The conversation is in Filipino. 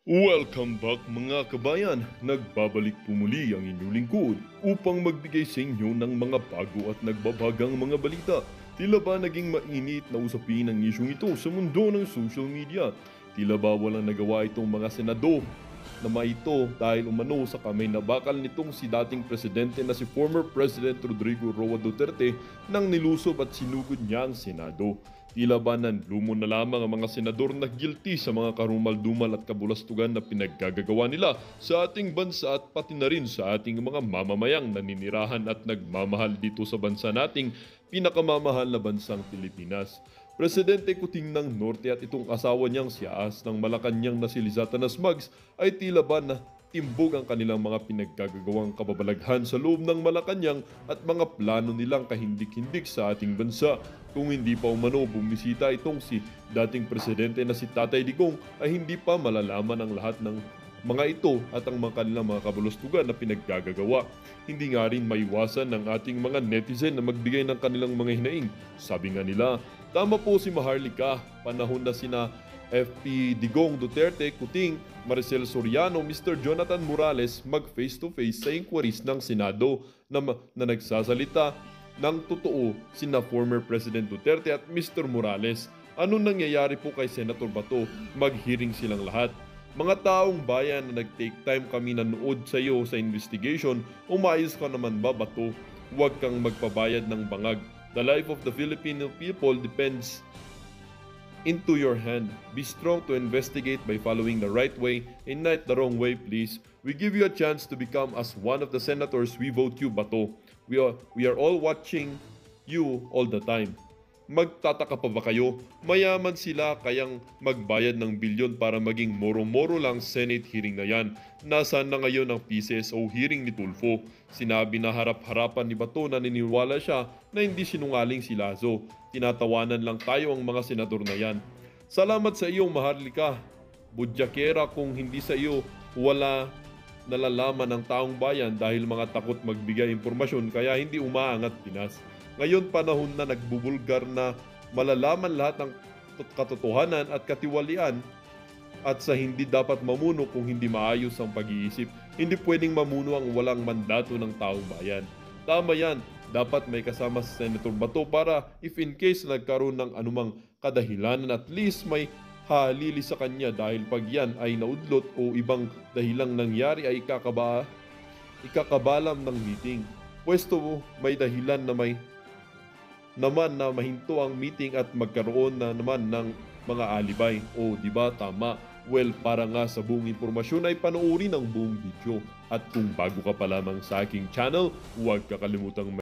Welcome back mga kabayan! Nagbabalik po muli ang inyong lingkod upang magbigay sa inyo ng mga bago at nagbabagang mga balita. Tila ba naging mainit na usapin ang isyong ito sa mundo ng social media? Tila ba walang nagawa itong mga senador na maito dahil umano sa kamay na bakal nitong si dating presidente na si former President Rodrigo Roa Duterte nang nilusob at sinugod niya ang Senado. Tila ba nanlumo na lamang ang mga senador na guilty sa mga karumal-dumal at kabulastugan na pinaggagawa nila sa ating bansa at pati na rin sa ating mga mamamayang naninirahan at nagmamahal dito sa bansa nating pinakamamahal na bansang Pilipinas. Presidente Kuting ng Norte at itong asawa niyang si Aas ng Malacanang na si Liza Tanasmags ay tila ba na timbog ang kanilang mga pinaggagawang kababalaghan sa loob ng Malacanang at mga plano nilang kahindik-hindik sa ating bansa. Kung hindi pa umano bumisita itong si dating presidente na si Tatay Digong ay hindi pa malalaman ang lahat ng mga ito at ang mga kanilang mga kabulustugan na pinaggagagawa. Hindi nga rin maiwasan ng ating mga netizen na magbigay ng kanilang mga hinaing. Sabi nga nila, tama po si Maharlika, panahon na sina FP Digong Duterte, Kuting, Maricel Soriano, Mr. Jonathan Morales mag face-to-face sa inquiries ng Senado na nagsasalita ng totoo sina former President Duterte at Mr. Morales. Ano nangyayari po kay Senator Bato? Mag-hearing silang lahat. Mga taong bayan na nag-take time kami nanood sa iyo sa investigation, umayos ka naman ba Bato? Huwag kang magpabayad ng bangag. The life of the Filipino people depends into your hand. Be strong to investigate by following the right way and not the wrong way, please. We give you a chance to become as one of the senators. We vote you, Bato. We are all watching you all the time. Magtataka pa ba kayo? Mayaman sila kayang magbayad ng bilyon para maging moro-moro lang Senate hearing na yan. Nasaan na ngayon ang PCSO hearing ni Tulfo? Sinabi na harap-harapan ni Bato na niniwala siya na hindi sinungaling si Lazo. Tinatawanan lang tayo ang mga senador na yan. Salamat sa iyo, Maharlika. Budyakera, kung hindi sa iyo, wala nalalaman ng taong bayan dahil mga takot magbigay impormasyon kaya hindi umaangat Pinas. Ngayon panahon na nagbubulgar na malalaman lahat ng katotohanan at katiwalian at sa hindi dapat mamuno kung hindi maayos ang pag-iisip. Hindi pwedeng mamuno ang walang mandato ng taong bayan. Tama yan, dapat may kasama si Senator Bato para if in case nagkaroon ng anumang kadahilanan at least may halili sa kanya dahil pag yan ay naudlot o ibang dahilang nangyari ay ikakabalam ng meeting. Pwesto may dahilan na mahinto ang meeting at magkaroon na naman ng mga alibay. O di ba tama? Well, para nga sa buong impormasyon ay panoorin ang buong video. At kung bago ka pa lamang sa aking channel, huwag kakalimutang